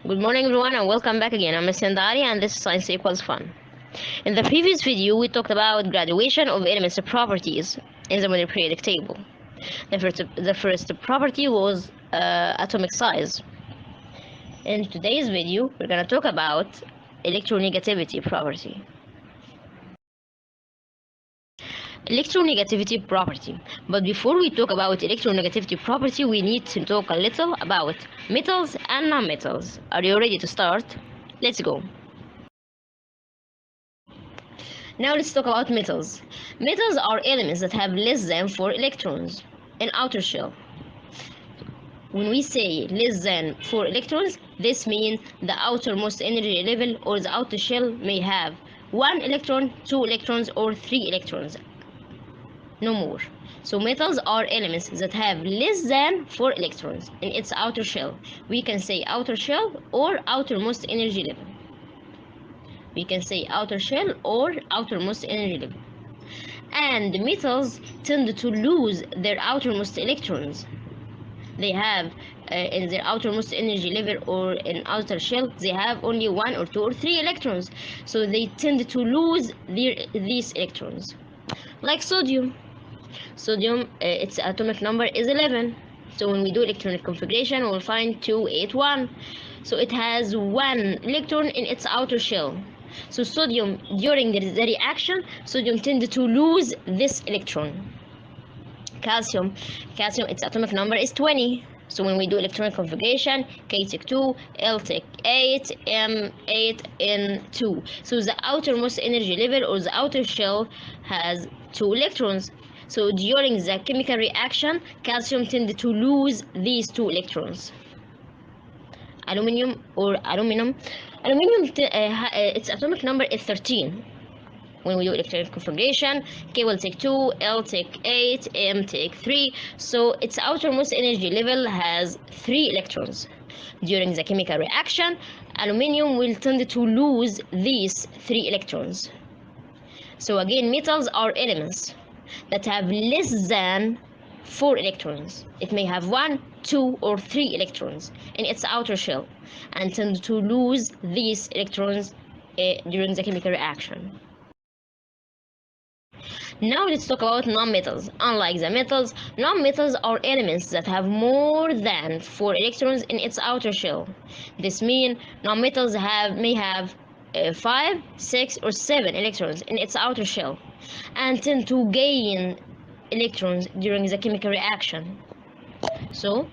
Good morning, everyone, and welcome back again. I'm Miss Sandari, and this is Science Equals Fun. In the previous video, we talked about graduation of elements properties in the model periodic table. The first property was atomic size. In today's video, we're going to talk about electronegativity property. Electronegativity property. But before we talk about electronegativity property, we need to talk a little about metals and nonmetals. Are you ready to start? Let's go. Now let's talk about metals. Metals are elements that have less than 4 electrons in outer shell. When we say less than 4 electrons, this means the outermost energy level or the outer shell may have 1 electron, 2 electrons, or 3 electrons. No more. So metals are elements that have less than 4 electrons in its outer shell. We can say outer shell or outermost energy level. We can say outer shell or outermost energy level. And metals tend to lose their outermost electrons. They have in their outermost energy level or in outer shell, they have only 1 or 2 or 3 electrons. So they tend to lose these electrons. Like sodium. Sodium, its atomic number is 11. So when we do electronic configuration, we'll find 281. So it has 1 electron in its outer shell. So sodium, during the reaction, sodium tends to lose this electron. Calcium, its atomic number is 20. So when we do electronic configuration, K take 2, L take 8, M 8, N 2. So the outermost energy level or the outer shell has 2 electrons. So during the chemical reaction, calcium tends to lose these 2 electrons. Aluminum, its atomic number is 13. When we do electronic configuration, K will take 2, L take 8, M take 3. So its outermost energy level has 3 electrons. During the chemical reaction, aluminum will tend to lose these 3 electrons. So again, metals are elements that have less than 4 electrons. It may have 1, 2, or 3 electrons in its outer shell and tend to lose these electrons during the chemical reaction. Now let's talk about nonmetals. Unlike the metals, nonmetals are elements that have more than 4 electrons in its outer shell. This means nonmetals may have 5, 6, or 7 electrons in its outer shell and tend to gain electrons during the chemical reaction. So,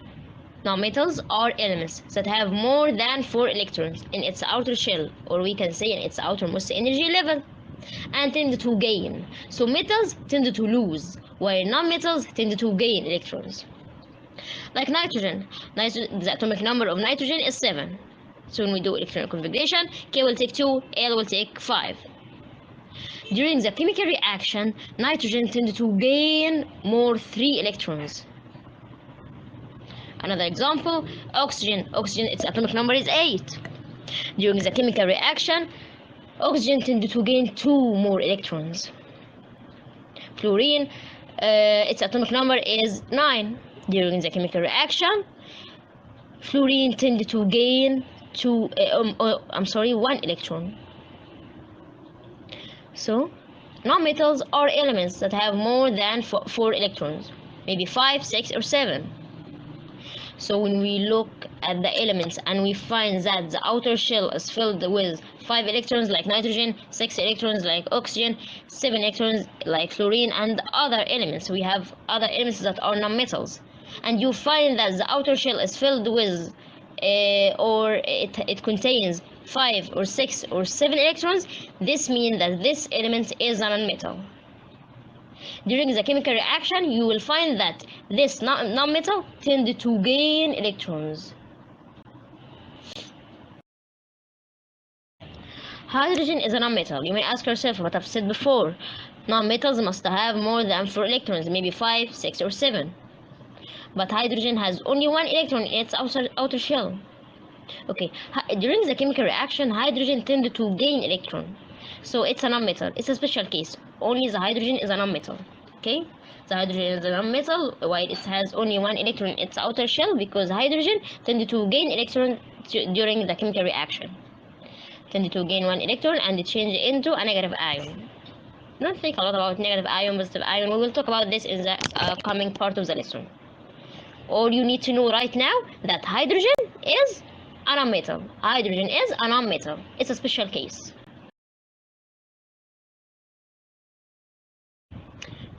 nonmetals are elements that have more than 4 electrons in its outer shell, or we can say in its outermost energy level, and tend to gain. So metals tend to lose, while nonmetals tend to gain electrons. Like nitrogen. The atomic number of nitrogen is 7. So when we do electronic configuration, K will take 2, L will take 5. During the chemical reaction, nitrogen tends to gain more 3 electrons. Another example, oxygen. Oxygen, its atomic number is 8. During the chemical reaction, oxygen tends to gain 2 more electrons. Fluorine, its atomic number is 9. During the chemical reaction, fluorine tends to gain 1 electron. So, nonmetals are elements that have more than 4 electrons, maybe 5, 6, or 7. So when we look at the elements and we find that the outer shell is filled with 5 electrons like nitrogen, 6 electrons like oxygen, 7 electrons like fluorine, and other elements, we have other elements that are nonmetals, and you find that the outer shell is filled with or it contains 5 or 6 or 7 electrons, this means that this element is a nonmetal. During the chemical reaction, you will find that this nonmetal tends to gain electrons. Hydrogen is a nonmetal. You may ask yourself what I've said before. Nonmetals must have more than 4 electrons, maybe 5, 6, or 7. But hydrogen has only 1 electron in its outer shell. Okay, during the chemical reaction, hydrogen tends to gain electron. So it's a nonmetal. It's a special case. Only the hydrogen is a nonmetal. Okay? The hydrogen is a non-metal, while it has only one electron in its outer shell, because hydrogen tend to gain electron during the chemical reaction. Tend to gain one electron and change into a negative ion. Don't think a lot about negative ion, positive ion. We will talk about this in the coming part of the lesson. All you need to know right now that hydrogen is a non-metal. Hydrogen is a non-metal. It's a special case.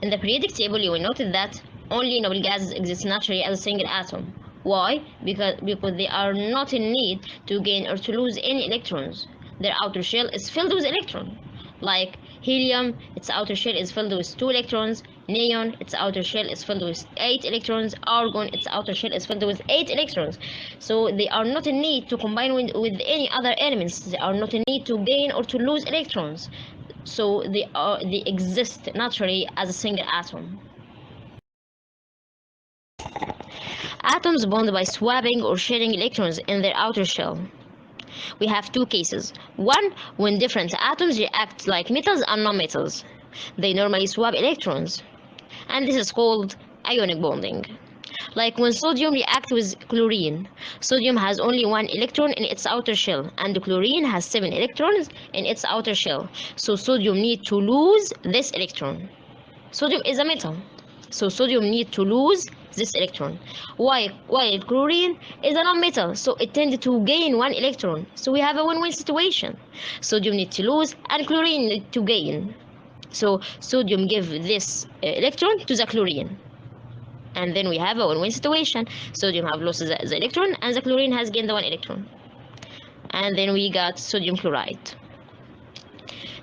In the periodic table, you will notice that only noble gases exist naturally as a single atom. Why? Because they are not in need to gain or to lose any electrons. Their outer shell is filled with electrons. Like helium, its outer shell is filled with 2 electrons. Neon, its outer shell is filled with 8 electrons. Argon, its outer shell is filled with 8 electrons. So they are not in need to combine with any other elements. They are not in need to gain or to lose electrons. So they exist naturally as a single atom. Atoms bond by swapping or sharing electrons in their outer shell. We have two cases. One, when different atoms react like metals and nonmetals. They normally swap electrons, and this is called ionic bonding. Like when sodium reacts with chlorine. Sodium has only one electron in its outer shell, and chlorine has 7 electrons in its outer shell. So sodium needs to lose this electron. Sodium is a metal, so sodium needs to lose this electron. While chlorine is a non-metal, so it tends to gain one electron. So we have a win-win situation. Sodium needs to lose and chlorine needs to gain. So sodium gives this electron to the chlorine. And then we have a win-win situation. Sodium have lost the electron and the chlorine has gained the one electron. And then we got sodium chloride.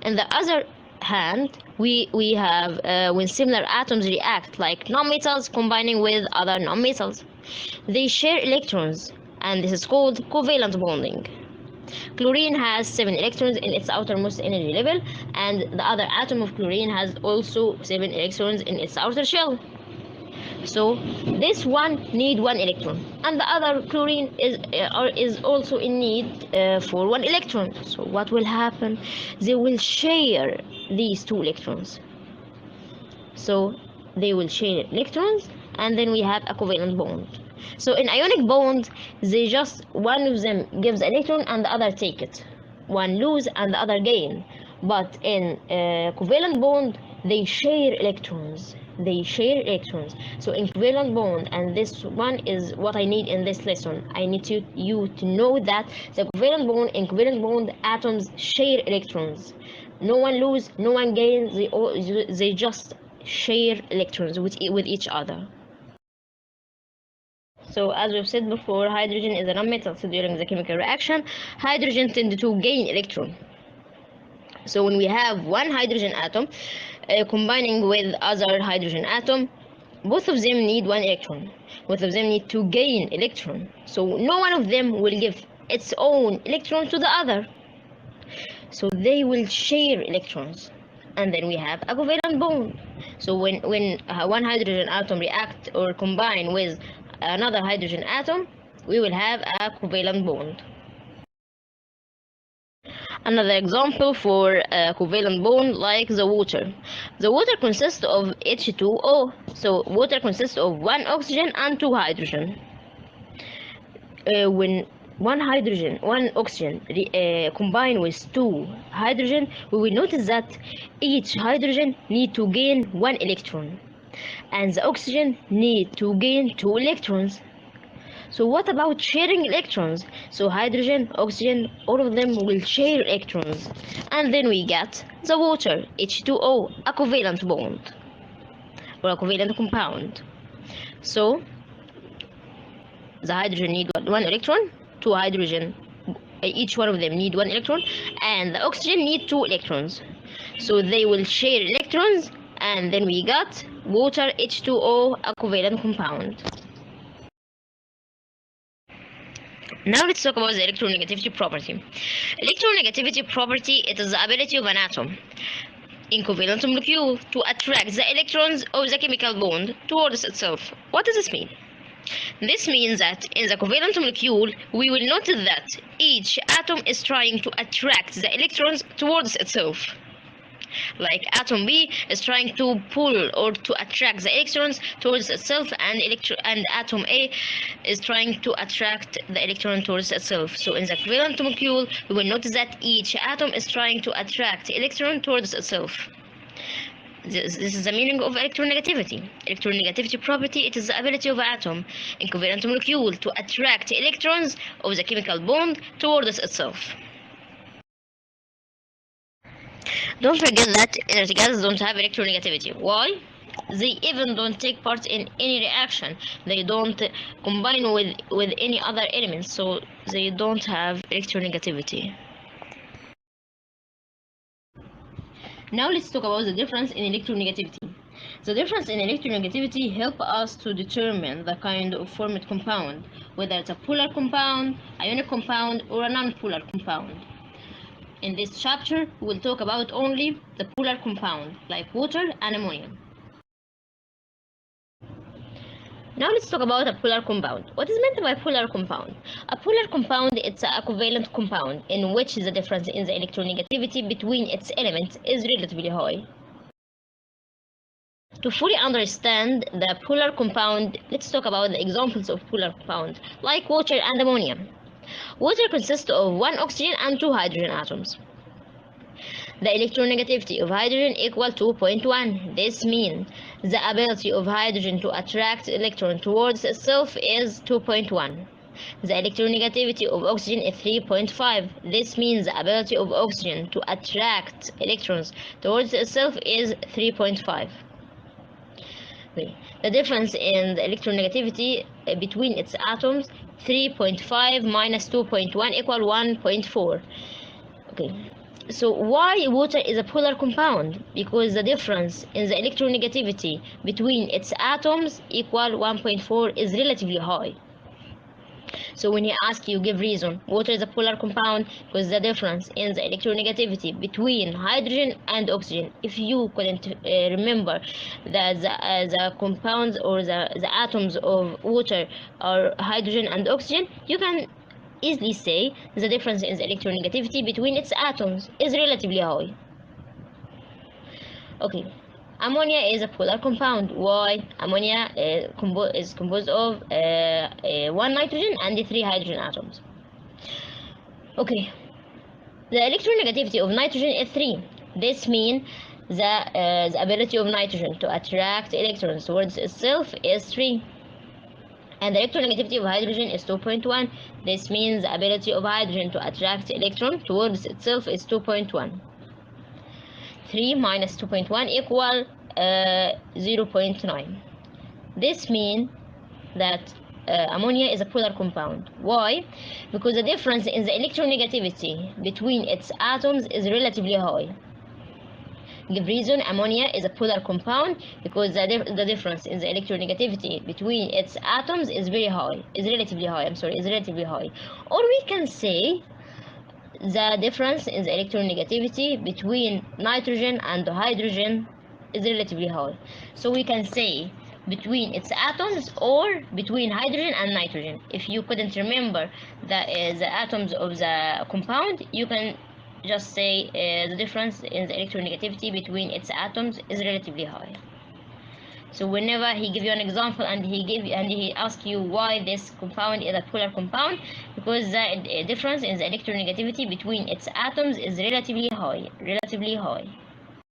On the other hand, we have when similar atoms react like nonmetals combining with other nonmetals. They share electrons, and this is called covalent bonding. Chlorine has 7 electrons in its outermost energy level, and the other atom of chlorine has also 7 electrons in its outer shell. So this one need one electron, and the other chlorine is also in need for one electron. So what will happen? They will share these 2 electrons. So they will share electrons, and then we have a covalent bond. So in ionic bond, they just one of them gives electron and the other take it. One lose and the other gain. But in covalent bond, they share electrons. They share electrons. So in covalent bond, and this one is what I need in this lesson. I need you to know that the covalent bond, in covalent bond, atoms share electrons. No one lose, no one gains. They just share electrons with each other. So as we've said before, hydrogen is a nonmetal. So during the chemical reaction, hydrogen tends to gain electron. So when we have one hydrogen atom combining with other hydrogen atom, both of them need one electron. Both of them need to gain electron. So no one of them will give its own electron to the other. So they will share electrons. And then we have a covalent bond. So when one hydrogen atom react or combine with another hydrogen atom, we will have a covalent bond. Another example for a covalent bond, like the water. The water consists of H2O. So water consists of one oxygen and two hydrogen. When one oxygen combine with two hydrogen, we will notice that each hydrogen need to gain one electron, and the oxygen need to gain two electrons. So what about sharing electrons? So hydrogen, oxygen, all of them will share electrons. And then we get the water, H2O, a covalent bond or a covalent compound. So the hydrogen need one electron, two hydrogen, each one of them need one electron, and the oxygen need two electrons. So they will share electrons, and then we got water, H2O, a covalent compound. Now let's talk about the electronegativity property. Electronegativity property, it is the ability of an atom in covalent molecule to attract the electrons of the chemical bond towards itself. What does this mean? This means that in the covalent molecule, we will notice that each atom is trying to attract the electrons towards itself. Like atom B is trying to pull or to attract the electrons towards itself, and atom A is trying to attract the electron towards itself. So in the covalent molecule, we will notice that each atom is trying to attract electron towards itself. This is the meaning of electronegativity. Electronegativity property, it is the ability of atom in covalent molecule to attract electrons of the chemical bond towards itself. Don't forget that inert gases don't have electronegativity. Why? They even don't take part in any reaction. They don't combine with any other elements, so they don't have electronegativity. Now let's talk about the difference in electronegativity. The difference in electronegativity help us to determine the kind of formed compound, whether it's a polar compound, ionic compound, or a non-polar compound. In this chapter, we will talk about only the polar compound, like water and ammonia. Now let's talk about a polar compound. What is meant by polar compound? A polar compound is a covalent compound in which the difference in the electronegativity between its elements is relatively high. To fully understand the polar compound, let's talk about the examples of polar compound, like water and ammonia. Water consists of one oxygen and two hydrogen atoms. The electronegativity of hydrogen equal 2.1. This means the ability of hydrogen to attract electron towards itself is 2.1. The electronegativity of oxygen is 3.5. This means the ability of oxygen to attract electrons towards itself is 3.5. Okay. The difference in the electronegativity between its atoms, 3.5 minus 2.1 equal 1.4. Okay. So why water is a polar compound? Because the difference in the electronegativity between its atoms equal 1.4 is relatively high. So when he asks you, give reason. Water is a polar compound because the difference in the electronegativity between hydrogen and oxygen. If you couldn't remember that the compounds or the atoms of water are hydrogen and oxygen, you can easily say the difference in the electronegativity between its atoms is relatively high. Okay. Ammonia is a polar compound. Why? Ammonia is composed of one nitrogen and three hydrogen atoms. Okay. The electronegativity of nitrogen is 3. This means the ability of nitrogen to attract electrons towards itself is 3. And the electronegativity of hydrogen is 2.1. This means the ability of hydrogen to attract electron towards itself is 2.1. 3 minus 2.1 equal 0.9. This means that ammonia is a polar compound. Why? Because the difference in the electronegativity between its atoms is relatively high. Give reason, ammonia is a polar compound because the difference in the electronegativity between its atoms is relatively high. Or we can say the difference in the electronegativity between nitrogen and hydrogen is relatively high. So we can say between its atoms or between hydrogen and nitrogen. If you couldn't remember the atoms of the compound, you can just say the difference in the electronegativity between its atoms is relatively high. So whenever he give you an example and he ask you why this compound is a polar compound, because the difference in the electronegativity between its atoms is relatively high.